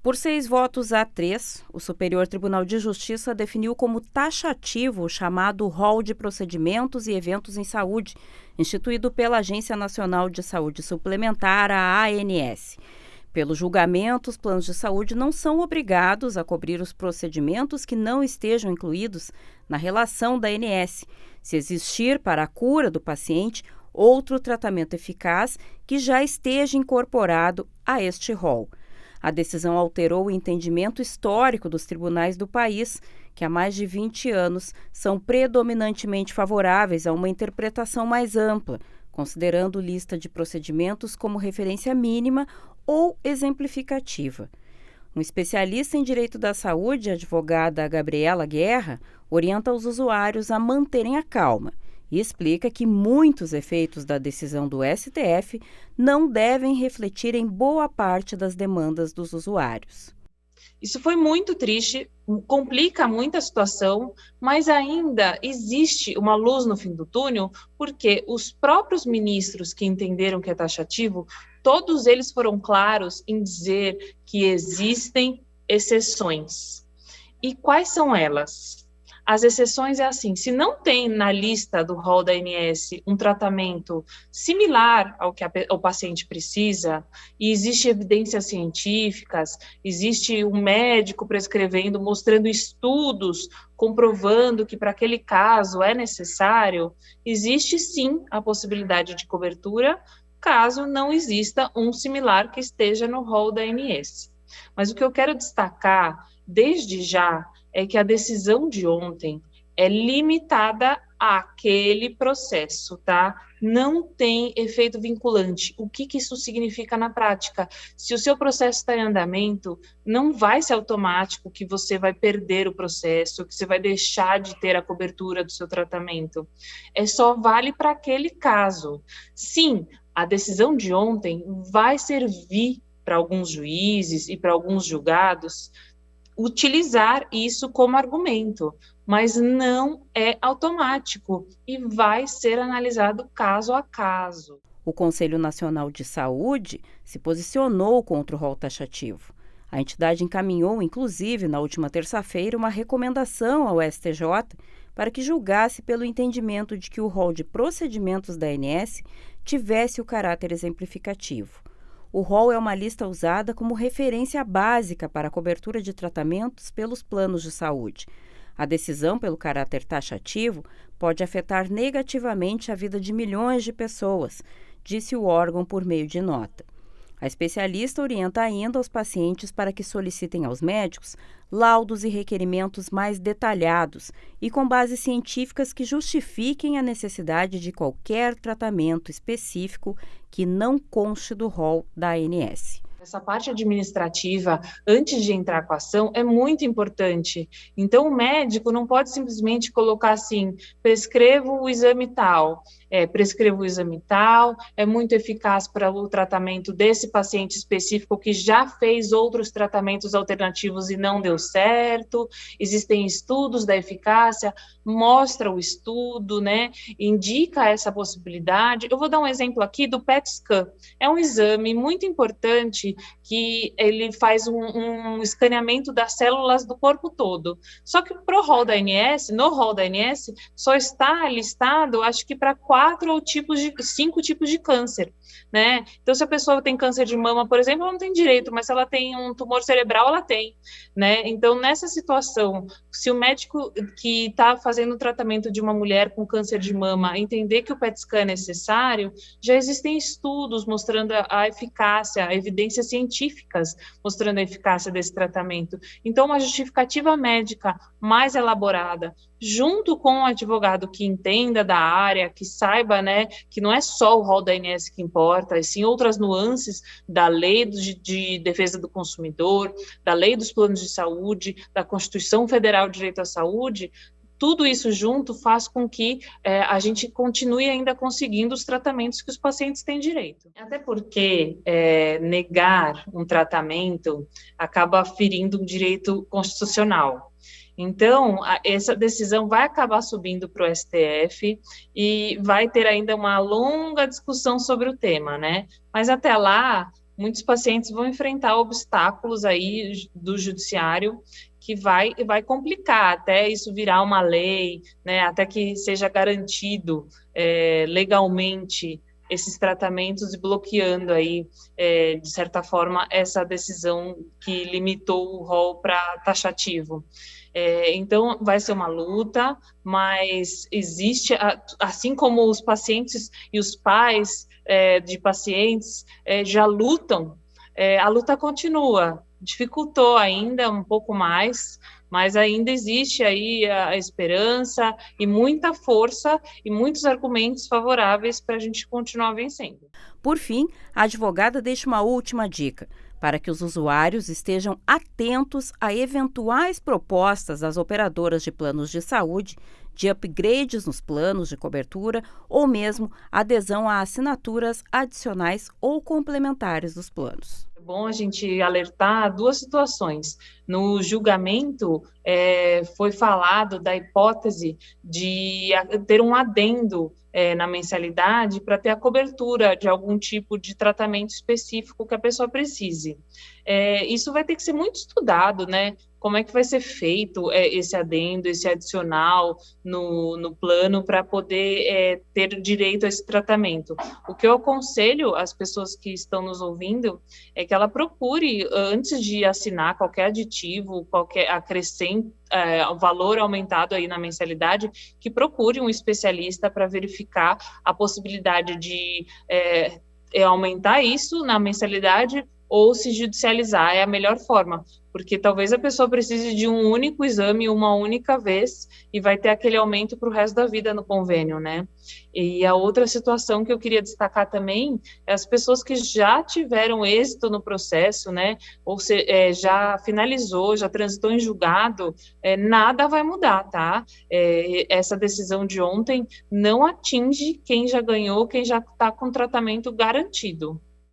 Por 6 votos a 3, o Superior Tribunal de Justiça definiu como taxativo o chamado Rol de Procedimentos e Eventos em Saúde, instituído pela Agência Nacional de Saúde Suplementar, a ANS. Pelo julgamento, os planos de saúde não são obrigados a cobrir os procedimentos que não estejam incluídos na relação da ANS, se existir para a cura do paciente outro tratamento eficaz que já esteja incorporado a este rol. A decisão alterou o entendimento histórico dos tribunais do país, que há mais de 20 anos são predominantemente favoráveis a uma interpretação mais ampla, considerando lista de procedimentos como referência mínima ou exemplificativa. Um especialista em direito da saúde, a advogada Gabriela Guerra, orienta os usuários a manterem a calma e explica que muitos efeitos da decisão do STF não devem refletir em boa parte das demandas dos usuários. Isso foi muito triste, complica muito a situação, mas ainda existe uma luz no fim do túnel, porque os próprios ministros que entenderam que é taxativo, todos eles foram claros em dizer que existem exceções. E quais são elas? As exceções é assim, se não tem na lista do rol da ANS um tratamento similar ao que o paciente precisa, e existe evidências científicas, existe um médico prescrevendo, mostrando estudos, comprovando que para aquele caso é necessário, existe sim a possibilidade de cobertura, caso não exista um similar que esteja no rol da ANS. Mas o que eu quero destacar, desde já, é que a decisão de ontem é limitada àquele processo, tá? Não tem efeito vinculante. O que isso significa na prática? Se o seu processo está em andamento, não vai ser automático que você vai perder o processo, que você vai deixar de ter a cobertura do seu tratamento. Só vale para aquele caso. Sim, a decisão de ontem vai servir para alguns juízes e para alguns julgados utilizar isso como argumento, mas não é automático e vai ser analisado caso a caso. O Conselho Nacional de Saúde se posicionou contra o rol taxativo. A entidade encaminhou, inclusive, na última terça-feira, uma recomendação ao STJ para que julgasse pelo entendimento de que o rol de procedimentos da ANS tivesse o caráter exemplificativo. O rol é uma lista usada como referência básica para a cobertura de tratamentos pelos planos de saúde. A decisão pelo caráter taxativo pode afetar negativamente a vida de milhões de pessoas, disse o órgão por meio de nota. A especialista orienta ainda os pacientes para que solicitem aos médicos laudos e requerimentos mais detalhados e com bases científicas que justifiquem a necessidade de qualquer tratamento específico que não conste do rol da ANS. Essa parte administrativa, antes de entrar com a ação, é muito importante. Então, o médico não pode simplesmente colocar assim, prescrevo o exame tal, é muito eficaz para o tratamento desse paciente específico que já fez outros tratamentos alternativos e não deu certo, existem estudos da eficácia, mostra o estudo, né, indica essa possibilidade. Eu vou dar um exemplo aqui do PET scan, é um exame muito importante que ele faz um escaneamento das células do corpo todo. Só que no rol da ANS, só está listado, acho que para 5 tipos de câncer, né? Então, se a pessoa tem câncer de mama, por exemplo, ela não tem direito, mas se ela tem um tumor cerebral, ela tem, né? Então, nessa situação, se o médico que está fazendo o tratamento de uma mulher com câncer de mama entender que o PET scan é necessário, já existem estudos mostrando a eficácia, evidências científicas mostrando a eficácia desse tratamento. Então, uma justificativa médica mais elaborada, junto com um advogado que entenda da área, que saiba, né, que não é só o rol da ANS que importa, e sim outras nuances da lei de defesa do consumidor, da lei dos planos de saúde, da Constituição Federal de Direito à Saúde. Tudo isso junto faz com que a gente continue ainda conseguindo os tratamentos que os pacientes têm direito. Até porque negar um tratamento acaba ferindo um direito constitucional. Então, essa decisão vai acabar subindo para o STF e vai ter ainda uma longa discussão sobre o tema, né? Mas até lá, muitos pacientes vão enfrentar obstáculos aí do judiciário que vai complicar até isso virar uma lei, né, até que seja garantido legalmente esses tratamentos e bloqueando aí, de certa forma, essa decisão que limitou o rol para taxativo. Então, vai ser uma luta, mas existe, assim como os pacientes e os pais de pacientes já lutam, a luta continua. Dificultou ainda um pouco mais, mas ainda existe aí a esperança e muita força e muitos argumentos favoráveis para a gente continuar vencendo. Por fim, a advogada deixa uma última dica para que os usuários estejam atentos a eventuais propostas das operadoras de planos de saúde, de upgrades nos planos de cobertura ou mesmo adesão a assinaturas adicionais ou complementares dos planos. É bom a gente alertar duas situações. No julgamento, foi falado da hipótese de ter um adendo na mensalidade para ter a cobertura de algum tipo de tratamento específico que a pessoa precise. Isso vai ter que ser muito estudado, né? Como é que vai ser feito esse adendo, esse adicional no plano para poder ter direito a esse tratamento. O que eu aconselho às pessoas que estão nos ouvindo é que ela procure, antes de assinar qualquer aditivo, qualquer acrescento, valor aumentado aí na mensalidade, que procure um especialista para verificar a possibilidade de aumentar isso na mensalidade ou se judicializar, é a melhor forma, porque talvez a pessoa precise de um único exame uma única vez e vai ter aquele aumento para o resto da vida no convênio, né? E a outra situação que eu queria destacar também é as pessoas que já tiveram êxito no processo, né? Ou já finalizou, já transitou em julgado, nada vai mudar, tá? Essa decisão de ontem não atinge quem já ganhou, quem já está com tratamento garantido.